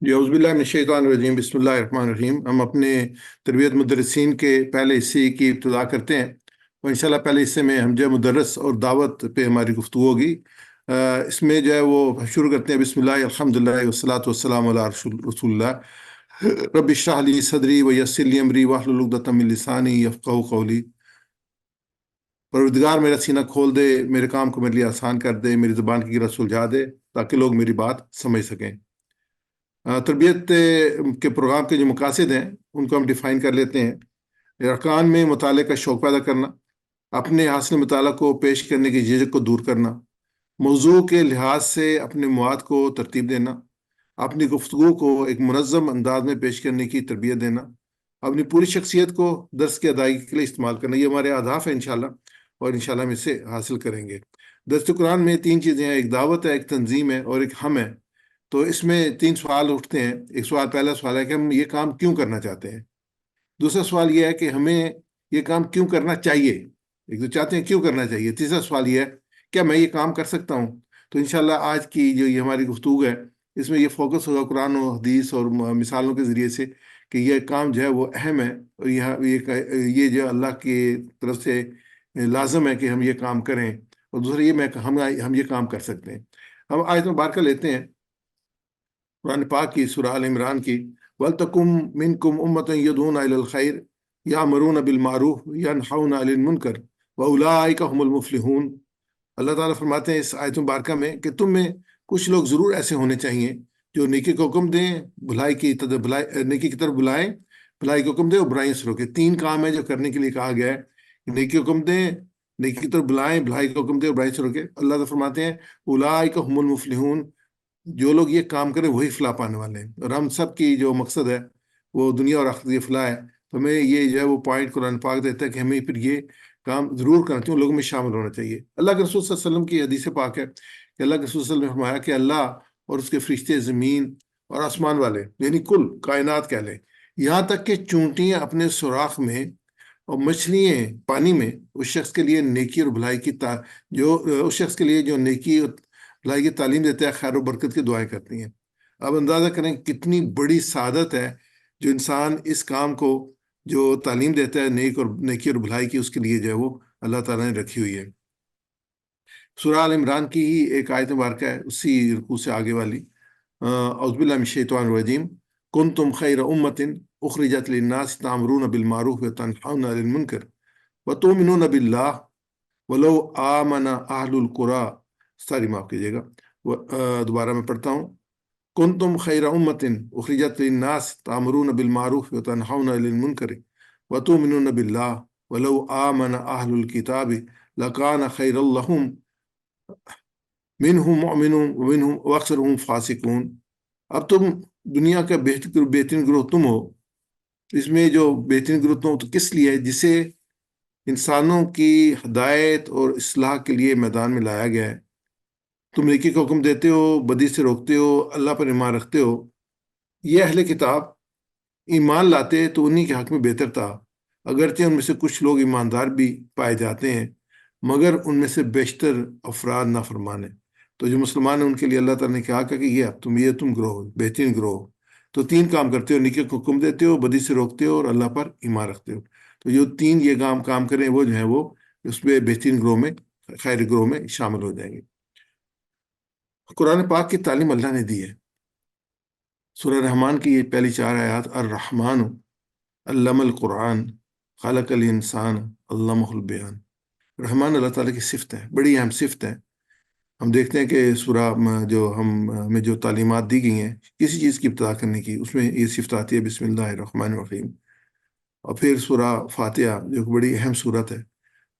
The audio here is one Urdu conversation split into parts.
جی اعوذ باللہ من الشیطان الرجیم، بسم اللہ الرحمن الرحیم۔ ہم اپنے تربیت مدرسین کے پہلے حصے کی ابتدا کرتے ہیں، اور انشاءاللہ پہلے حصے میں ہم جو ہے مدرس اور دعوت پہ ہماری گفتگو ہوگی۔ اس میں جو ہے وہ شروع کرتے ہیں، بسم اللہ الحمدللہ والصلاۃ والسلام علی رسول اللہ، رب اشرح لی صدری ویسر لی امری واحلل عقدۃ من لسانی یفقہوا قولی۔ پروردگار میرا سینہ کھول دے، میرے کام کو میرے لیے آسان کر دے، میری زبان کی گرہ سلجھا دے تاکہ لوگ میری بات سمجھ سکیں۔ تربیت کے پروگرام کے جو مقاصد ہیں ان کو ہم ڈیفائن کر لیتے ہیں۔ ارکان میں مطالعے کا شوق پیدا کرنا، اپنے حاصل مطالعہ کو پیش کرنے کی جھجک کو دور کرنا، موضوع کے لحاظ سے اپنے مواد کو ترتیب دینا، اپنی گفتگو کو ایک منظم انداز میں پیش کرنے کی تربیت دینا، اپنی پوری شخصیت کو درس کی ادائیگی کے لیے استعمال کرنا۔ یہ ہمارے اہداف ہیں انشاءاللہ، اور انشاءاللہ ہم اسے حاصل کریں گے۔ درس قرآن میں تین چیزیں ہیں، ایک دعوت ہے، ایک تنظیم ہے، اور ایک ہم ہے۔ تو اس میں تین سوال اٹھتے ہیں۔ ایک سوال، پہلا سوال ہے کہ ہم یہ کام کیوں کرنا چاہتے ہیں۔ دوسرا سوال یہ ہے کہ ہمیں یہ کام کیوں کرنا چاہیے، ایک تو چاہتے ہیں کیوں کرنا چاہیے۔ تیسرا سوال یہ ہے کیا میں یہ کام کر سکتا ہوں۔ تو انشاءاللہ آج کی جو یہ ہماری گفتگو ہے اس میں یہ فوکس ہوگا قرآن و حدیث اور مثالوں کے ذریعے سے کہ یہ کام جو ہے وہ اہم ہے، اور یہ جو اللہ کی طرف سے لازم ہے کہ ہم یہ کام کریں، اور دوسرا یہ ہم یہ کام کر سکتے ہیں۔ ہم آیت مبارکہ لیتے ہیں قرآن پاک کی، سورہ آل عمران کی، وَلْتَكُمْ مِنْكُمْ أُمَّةٌ يَدْعُونَ إِلَى الْخَيْرِ يَأْمُرُونَ بِالْمَعْرُوفِ وَيَنْهَوْنَ عَنِ الْمُنْكَرِ وَأُولَٰئِكَ هُمُ الْمُفْلِحُونَ۔ اللہ تعالیٰ فرماتے ہیں اس آیت مبارکہ میں کہ تم میں کچھ لوگ ضرور ایسے ہونے چاہیے جو نیکی کو حکم دیں، نیکی کی طرف بلائیں، بھلائی کو حکم دیں اور برائیوں سے روکیں۔ تین کام ہیں جو کرنے کے لیے کہا گیا ہے کہ نیکی کو حکم دیں، نیکی کی طرف بلائیں، بھلائی کو حکم دیں اور برائی سے روکیں۔ اللہ تعالیٰ فرماتے ہیں اولئک هم المفلحون، جو لوگ یہ کام کریں وہی فلاح پانے والے ہیں۔ اور ہم سب کی جو مقصد ہے وہ دنیا اور آخرت کی فلاح ہے، تو ہمیں یہ جو ہے وہ پوائنٹ قرآن پاک دیتا ہے کہ ہمیں پھر یہ کام ضرور کرنا چاہیے، لوگوں میں شامل ہونا چاہیے۔ اللہ کے رسول صلی اللہ علیہ وسلم کی حدیث پاک ہے کہ اللہ کے رسول صلی اللہ علیہ وسلم نے فرمایا کہ اللہ اور اس کے فرشتے زمین اور آسمان والے یعنی کل کائنات کہہ لیں، یہاں تک کہ چونٹیاں اپنے سوراخ میں اور مچھلیاں پانی میں اس شخص کے لیے نیکی اور بھلائی کی اس شخص کے لیے جو نیکی اور بھلائی کی تعلیم دیتے ہیں، خیر و برکت کی دعائیں کرتی ہیں۔ اب اندازہ کریں کتنی بڑی سعادت ہے جو انسان اس کام کو جو تعلیم دیتا ہے نیکی اور بھلائی کی، اس کے لیے جو ہے وہ اللہ تعالیٰ نے رکھی ہوئی ہے۔ سورہ آل عمران کی ہی ایک آیت مبارکہ ہے، اسی رکوع سے آگے والی، اعوذ باللہ من الشیطان الرجیم، کنتم خیر امۃ اخرجت للناس تأمرون بالمعروف وتنہون عن المنکر وتؤمنون باللہ ولو آمن اہل القری، ساری معاف کیجیے گا، دوبارہ میں پڑھتا ہوں، کنتم خیر امۃ اخرجت للناس تأمرون بالمعروف وتنہون عن المنکر وتؤمنون باللہ ولو آمن اہل الکتاب لکان خیر لہم منہم مؤمنون ومنہم واکثرہم فاسقون۔ اب تم دنیا کا بہترین گروہ تم ہو، اس میں جو بہترین گروہ تم ہو تو کس لیے ہے؟ جسے انسانوں کی ہدایت اور اصلاح کے لیے میدان میں لایا گیا ہے۔ تم نیکی کا حکم دیتے ہو، بدی سے روکتے ہو، اللہ پر ایمان رکھتے ہو۔ یہ اہل کتاب ایمان لاتے تو انہی کے حق میں بہتر تھا، اگرچہ ان میں سے کچھ لوگ ایماندار بھی پائے جاتے ہیں مگر ان میں سے بیشتر افراد نافرمان ہیں۔ تو جو مسلمان ہیں ان کے لیے اللہ تعالیٰ نے کہا کہ یہ تم گروہ بہترین گروہ، تو تین کام کرتے ہو، نیکی کو حکم دیتے ہو، بدی سے روکتے ہو اور اللہ پر ایمان رکھتے ہو۔ تو جو تین یہ کام کریں وہ جو ہے وہ اس میں بہترین گروہ میں، خیر گروہ میں شامل ہو جائیں گے۔ قرآن پاک کی تعلیم اللہ نے دی ہے۔ سورہ رحمان کی یہ پہلی 4 آیات، الرحمن علم القرآن خلق الانسان علمہ البیان۔ رحمان اللہ تعالیٰ کی صفت ہے، بڑی اہم صفت ہے۔ ہم دیکھتے ہیں کہ سورہ میں جو تعلیمات دی گئی ہیں کسی چیز کی ابتدا کرنے کی، اس میں یہ صفت آتی ہے، بسم اللہ الرحمن الرحیم۔ اور پھر سورہ فاتحہ جو کہ بڑی اہم صورت ہے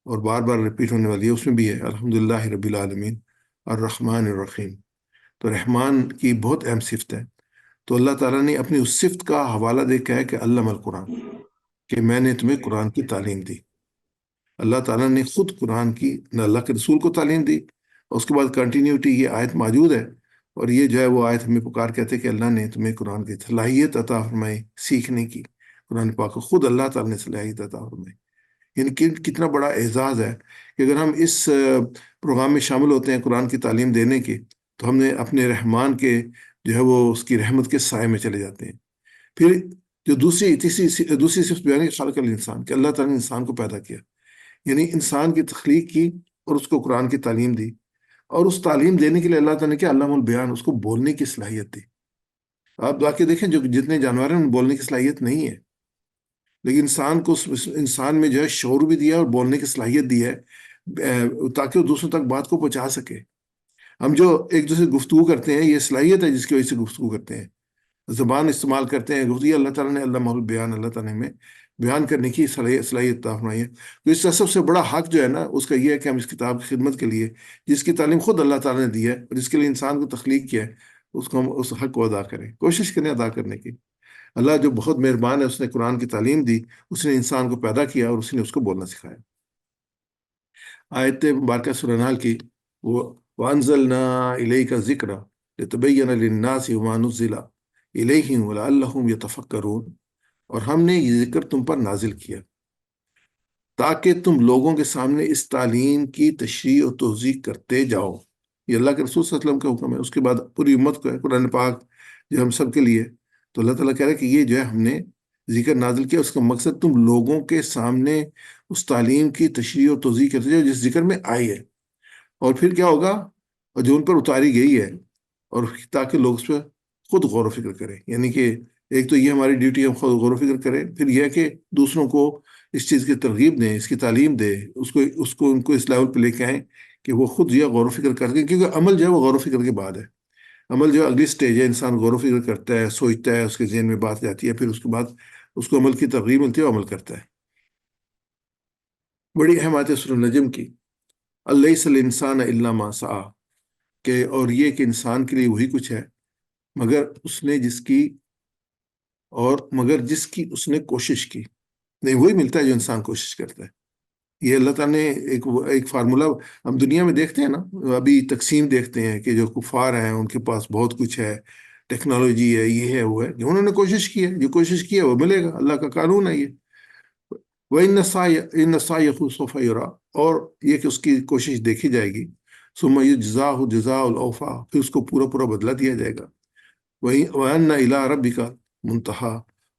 اور بار بار ریپیٹ ہونے والی ہے، اس میں بھی ہے الحمدللہ رب العالمین الرحمن الرحیم۔ تو رحمان کی بہت اہم صفت ہے۔ تو اللہ تعالیٰ نے اپنی اس صفت کا حوالہ دے کے ہے کہ علم القرآن، کہ میں نے تمہیں قرآن کی تعلیم دی۔ اللہ تعالیٰ نے خود قرآن کی اللہ کے رسول کو تعلیم دی، اور اس کے بعد کنٹینیوٹی یہ آیت موجود ہے، اور یہ جو ہے وہ آیت ہمیں پکار کہتے ہیں کہ اللہ نے تمہیں قرآن کی صلاحیت عطا فرمائی سیکھنے کی۔ قرآن پاک کو خود اللہ تعالیٰ نے صلاحیت عطا فرمائی، یعنی کتنا بڑا اعزاز ہے کہ اگر ہم اس پروگرام میں شامل ہوتے ہیں قرآن کی تعلیم دینے کے، تو ہم نے اپنے رحمان کے جو ہے وہ اس کی رحمت کے سائے میں چلے جاتے ہیں۔ پھر جو دوسری صفت بیان ہے خالق الانسان، کہ اللہ تعالیٰ نے انسان کو پیدا کیا، یعنی انسان کی تخلیق کی اور اس کو قرآن کی تعلیم دی، اور اس تعلیم دینے کے لیے اللہ تعالیٰ نے کیا، علام البیان، اس کو بولنے کی صلاحیت دی۔ آپ باقی دیکھیں جو جتنے جانور ہیں ان بولنے کی صلاحیت نہیں ہے، لیکن انسان کو انسان میں جو ہے شعور بھی دیا اور بولنے کی صلاحیت دی ہے، تاکہ وہ دوسروں تک بات کو پہنچا سکے۔ ہم جو ایک دوسرے سے گفتگو کرتے ہیں، یہ صلاحیت ہے جس کی وجہ سے گفتگو کرتے ہیں، زبان استعمال کرتے ہیں، گفتگو اللہ تعالیٰ نے علامہ البیان، اللہ تعالیٰ نے بیان کرنے کی صلاحیت عطا فرمائی ہے۔ تو اس کا سب سے بڑا حق جو ہے نا، اس کا یہ ہے کہ ہم اس کتاب کی خدمت کے لیے، جس کی تعلیم خود اللہ تعالیٰ نے دی ہے اور جس کے لیے انسان کو تخلیق کیا ہے، اس کو ہم اس حق کو ادا کریں، کوشش کریں ادا کرنے کی۔ اللہ جو بہت مہربان ہے، اس نے قرآن کی تعلیم دی، اس نے انسان کو پیدا کیا اور اس نے اس کو بولنا سکھایا۔ آیت مبارکہ سورہ نحل کی، وہ وَأَنزَلْنَا إِلَيْكَ الذِّكْرَ لِتُبَيِّنَ لِلنَّاسِ وَمَا نُزِّلَ إِلَيْهِمْ وَلَعَلَّهُمْ يَتَفَكَّرُونَ، اور ہم نے یہ ذکر تم پر نازل کیا تاکہ تم لوگوں کے سامنے اس تعلیم کی تشریح اور توضیح کرتے جاؤ۔ یہ اللہ کے رسول صلی اللہ علیہ وسلم کا حکم ہے، اس کے بعد پوری امت کو ہے، قرآن پاک جو ہم سب کے لیے۔ تو اللہ تعالیٰ کہہ رہا ہے کہ یہ جو ہے ہم نے ذکر نازل کیا، اس کا مقصد تم لوگوں کے سامنے اس تعلیم کی تشریح اور توضیح کرتے جاؤ جس ذکر میں آئی ہے، اور پھر کیا ہوگا، اور جو ان پر اتاری گئی ہے، اور تاکہ لوگ اس پہ خود غور و فکر کریں۔ یعنی کہ ایک تو یہ ہماری ڈیوٹی ہے، ہم خود غور و فکر کریں، پھر یہ ہے کہ دوسروں کو اس چیز کی ترغیب دیں، اس کی تعلیم دیں، ان کو اس لیول پہ لے کے آئیں کہ وہ خود یہ غور و فکر کریں، کیونکہ عمل جو ہے وہ غور و فکر کے بعد ہے۔ عمل جو اگلی سٹیج ہے، انسان غور و فکر کرتا ہے، سوچتا ہے، اس کے ذہن میں بات جاتی ہے، پھر اس کے بعد اس کو عمل کی ترغیب ملتی ہے، وہ عمل کرتا ہے۔ بڑی اہم آیت ہے سورہ نجم کی، الیس الانسان الا ما سعی، کہ اور یہ کہ انسان کے لیے وہی کچھ ہے مگر جس کی اس نے کوشش کی، نہیں وہی ملتا ہے جو انسان کوشش کرتا ہے۔ یہ اللہ تعالیٰ نے ایک فارمولہ ہم دنیا میں دیکھتے ہیں نا، ابھی تقسیم دیکھتے ہیں کہ جو کفار ہیں ان کے پاس بہت کچھ ہے، ٹیکنالوجی ہے، یہ ہے، وہ ہے، جو انہوں نے کوشش کی ہے، جو کوشش کی ہے وہ ملے گا، اللہ کا قانون ہے یہ۔ وَإِنَّ سَعْيَهُ سَوْفَ يُرَىٰ، اور یہ کہ اس کی کوشش دیکھی جائے گی، ثُمَّ يُجْزَاهُ جَزَاءَ الْأَوْفَىٰ، پھر اس کو پورا پورا بدلہ دیا جائے گا۔ وَأَنَّ إِلَىٰ رَبِّكَ الْمُنتَهَىٰ،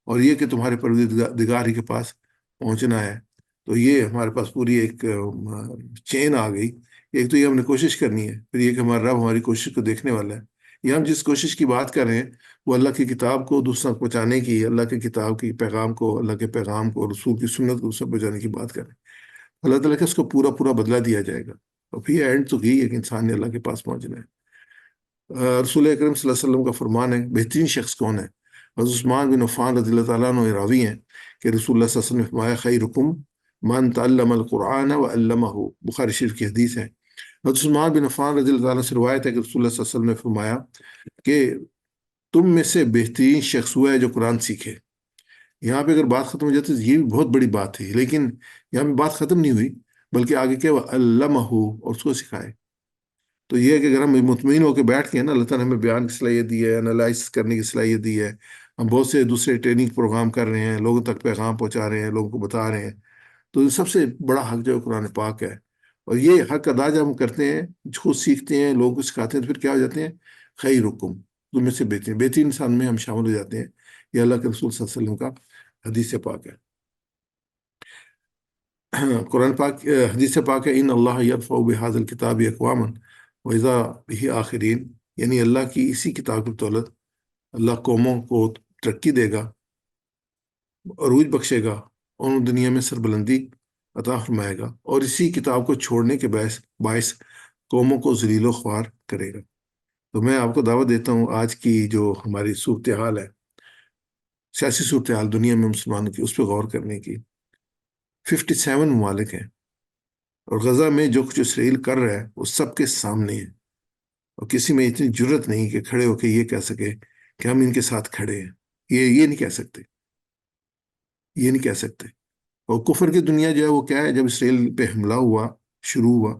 اور یہ کہ تمہارے پروردگار ہی کے پاس پہنچنا ہے۔ تو یہ ہمارے پاس پوری ایک چین آ گئی۔ ایک تو یہ ہم نے کوشش کرنی ہے، پھر یہ کہ ہمارا رب ہماری کوشش کو دیکھنے والا ہے۔ یہ ہم جس کوشش کی بات کر رہے ہیں وہ اللہ کی کتاب کو دوسرا پہنچانے کی، اللہ کی کتاب کی پیغام کو، اللہ کے پیغام کو، رسول کی سنت کو دوسرا پہنچانے کی بات کر رہے ہیں۔ اللہ تعالیٰ کہ اس کو پورا پورا بدلہ دیا جائے گا، اور پھر اینڈ تو یہی ہے کہ انسان نے اللہ کے پاس پہنچنا ہے۔ رسول اکرم صلی اللہ علیہ وسلم کا فرمان ہے، بہترین شخص کون ہے؟ حضرت عثمان بن عفان رضی اللہ تعالیٰ عنہ راوی ہیں کہ رسول اللہ صلی اللہ علیہ وسلم نے فرمایا، خیرکم من تعلم القرآن وعلمہ، بخاری شریف کی حدیث ہے۔ حضرت عثمان بن عفان رضی اللہ تعالیٰ سے روایت ہے کہ رسول اللہ صلی اللہ علیہ وسلم نے فرمایا کہ تم میں سے بہترین شخص ہوا ہے جو قرآن سیکھے۔ یہاں پہ اگر بات ختم ہو جاتی تو یہ بھی بہت بڑی بات تھی، لیکن یہاں پہ بات ختم نہیں ہوئی، بلکہ آگے کیا، وہ علمہ، اور اس کو سکھائے۔ تو یہ ہے کہ اگر ہم مطمئن ہو کے بیٹھ کے ہیں نا، اللہ تعالیٰ نے ہمیں بیان کی صلاحیت دی ہے، انالائز کرنے کی صلاحیت دی ہے، ہم بہت سے دوسرے ٹریننگ پروگرام کر رہے ہیں، لوگوں تک پیغام پہنچا رہے ہیں، لوگوں کو بتا رہے ہیں، تو سب سے بڑا حق جو ہے قرآن پاک ہے۔ اور یہ حق ادا جب ہم کرتے ہیں، خود سیکھتے ہیں، لوگوں کو سکھاتے ہیں، تو پھر کیا ہو جاتے ہیں، خیرکم، تم میں سے بہترین انسان میں ہم شامل ہو جاتے ہیں۔ یہ اللہ کے رسول صلی اللہ علیہ وسلم کا حدیث پاک ہے۔ قرآن پاک حدیث پاک ہے، ان اللہ یرفع بہذا الکتاب اقواما وَإِذَا بِهِ آخرین، یعنی اللہ کی اسی کتاب کی بدولت اللہ قوموں کو ترقی دے گا، عروج بخشے گا، اور دنیا میں سربلندی عطا فرمائے گا، اور اسی کتاب کو چھوڑنے کے باعث قوموں کو ذلیل و خوار کرے گا۔ تو میں آپ کو دعوت دیتا ہوں، آج کی جو ہماری صورتحال ہے، سیاسی صورتحال دنیا میں مسلمانوں کی، اس پہ غور کرنے کی۔ 57 ممالک ہیں، اور غزہ میں جو کچھ اسرائیل کر رہا ہے وہ سب کے سامنے ہے، اور کسی میں اتنی جرت نہیں کہ کھڑے ہو کے یہ کہہ سکے کہ ہم ان کے ساتھ کھڑے ہیں۔ یہ نہیں کہہ سکتے، یہ نہیں کہہ سکتے۔ اور کفر کی دنیا جو ہے وہ کیا ہے، جب اسرائیل پہ حملہ شروع ہوا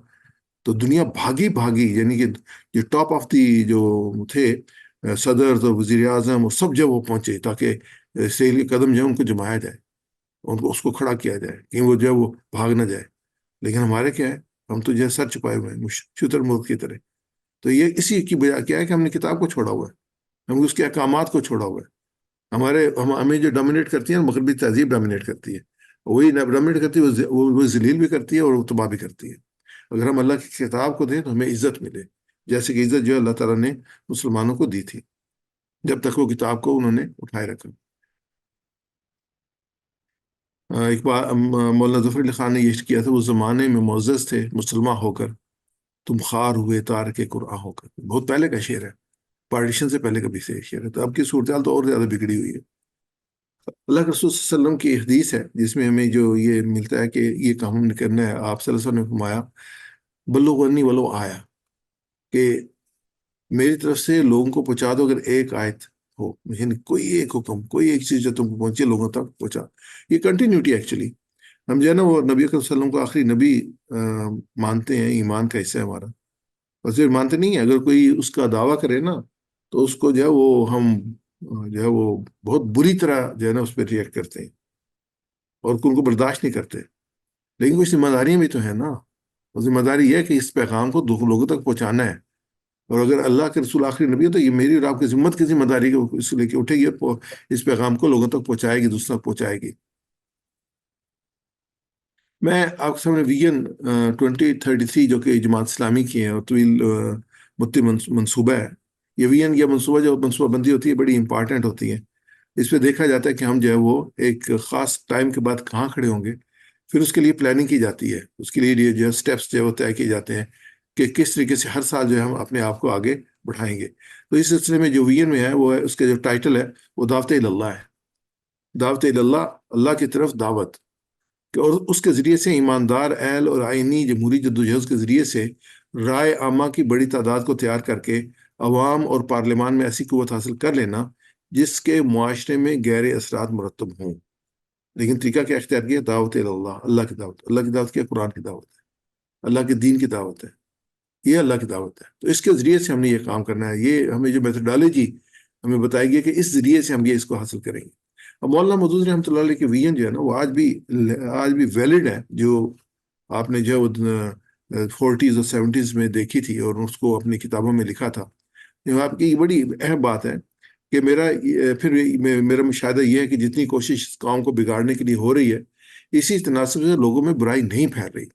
تو دنیا بھاگی، یعنی کہ جو ٹاپ آف دی جو تھے صدر اور وزیر اعظم، وہ سب جب وہ پہنچے تاکہ اسرائیل کے قدم جو ہے ان کو جمایا جائے، ان کو اس کو کھڑا کیا جائے کہ وہ جو ہے وہ بھاگ نہ جائے۔ لیکن ہمارے کیا ہے، ہم تو جو ہے سر چھپائے ہوئے ہیں شتر مرغ کی طرح۔ تو یہ اسی کی وجہ کیا ہے کہ ہم نے کتاب کو چھوڑا ہوا ہے، ہم اس کے احکامات کو چھوڑا ہوا ہے. ہمیں جو ڈومینیٹ کرتی ہے مغربی تہذیب ڈومینیٹ کرتی ہے. وہی ڈومینیٹ کرتی ہے وہ ذلیل بھی کرتی ہے اور وہ تباہ بھی کرتی ہے. اگر ہم اللہ کی کتاب کو دیں تو ہمیں عزت ملے، جیسے کہ عزت جو اللہ تعالیٰ نے مسلمانوں کو دی تھی جب تک وہ کتاب کو انہوں نے اٹھائے رکھا. ایک بار مولانا ظفر علی خان نے یہ کیا تھا، وہ زمانے میں معزز تھے مسلمان ہو کر، تم خار ہوئے تار کے قرآن ہو کر. بہت پہلے کا شعر ہے، پارٹیشن سے پہلے کبھی سے شعر ہے. تو اب کی صورتحال تو اور زیادہ بگڑی ہوئی ہے. اللہ کے رسول صلی اللہ علیہ وسلم کی حدیث ہے جس میں ہمیں جو یہ ملتا ہے کہ یہ کام ہم نے کرنا ہے. آپ صلی اللہ علیہ وسلم نے فرمایا بلغ عنی ولو آیا، کہ میری طرف سے لوگوں کو پہنچا دو اگر ایک آیت ہو، یعنی کوئی ایک حکم، کوئی ایک چیز جو تم کو پہنچے لوگوں تک پہنچا. یہ کنٹینیوٹی ایکچولی. ہم جو ہے نا وہ نبی اکرم صلی اللہ علیہ وسلم کو آخری نبی مانتے ہیں، ایمان کا حصہ ہے ہمارا. اور صرف مانتے نہیں ہیں، اگر کوئی اس کا دعویٰ کرے نا تو اس کو جو ہے وہ ہم جو ہے وہ بہت بری طرح جو ہے نا اس پہ ریئیکٹ کرتے ہیں اور ان کو برداشت نہیں کرتے. لیکن کچھ ذمہ داریاں بھی تو ہیں نا. اور ذمہ داری یہ ہے کہ اس پیغام کو لوگوں تک پہنچانا ہے. اور اگر اللہ کے رسول آخری نبی ہے تو یہ میری اور آپ کی ذمت کی ذمہ داری ہے، اس لے کے اٹھے گی اور اس پیغام کو لوگوں تک پہنچائے گی، دوسروں تک پہنچائے گی. میں آپ کے سامنے ویژن 2033 جو کہ جماعت اسلامی کی ہے اور طویل مدتی منصوبہ ہے. یہ ویژن یا منصوبہ جو منصوبہ بندی ہوتی ہے بڑی امپارٹنٹ ہوتی ہے. اس پہ دیکھا جاتا ہے کہ ہم جو ہے وہ ایک خاص ٹائم کے بعد کہاں کھڑے ہوں گے، پھر اس کے لیے پلاننگ کی جاتی ہے. اس کے لیے جو ہے سٹیپس جو ہے وہ طے کیے جاتے ہیں کہ کس طریقے سے ہر سال جو ہے ہم اپنے آپ کو آگے بڑھائیں گے. تو اس سلسلے میں جو ویژن میں ہے وہ ہے، اس کا جو ٹائٹل ہے وہ دعوت اللہ ہے. دعوت اللہ، اللہ کی طرف دعوت، اور اس کے ذریعے سے ایماندار اہل اور آئینی جمہوری جدوجہد کے ذریعے سے رائے عامہ کی بڑی تعداد کو تیار کر کے عوام اور پارلیمان میں ایسی قوت حاصل کر لینا جس کے معاشرے میں گہرے اثرات مرتب ہوں. لیکن طریقہ کیا اختیار کیا؟ دعوت اللہ، اللہ کی دعوت. اللہ کی دعوت کیا؟ قرآن کی دعوت ہے، اللہ کے دین کی دعوت ہے. یہ اللہ کی دعوت ہے. تو اس کے ذریعے سے ہم نے یہ کام کرنا ہے. یہ ہمیں جو میتھڈالوجی ہمیں بتائی گئی کہ اس ذریعے سے ہم اس کو حاصل کریں گے. اب مولانا مودودی رحمۃ اللہ علیہ کے ویژن جو ہے نا وہ آج بھی ویلڈ ہے. جو آپ نے جو 40s اور 70s میں دیکھی تھی اور اس کو اپنی کتابوں میں لکھا تھا. آپ کی بڑی اہم بات ہے کہ میرا مشاہدہ یہ ہے کہ جتنی کوشش اس قوم کو بگاڑنے کے لیے ہو رہی ہے، اسی تناسب سے لوگوں میں برائی نہیں پھیل رہی.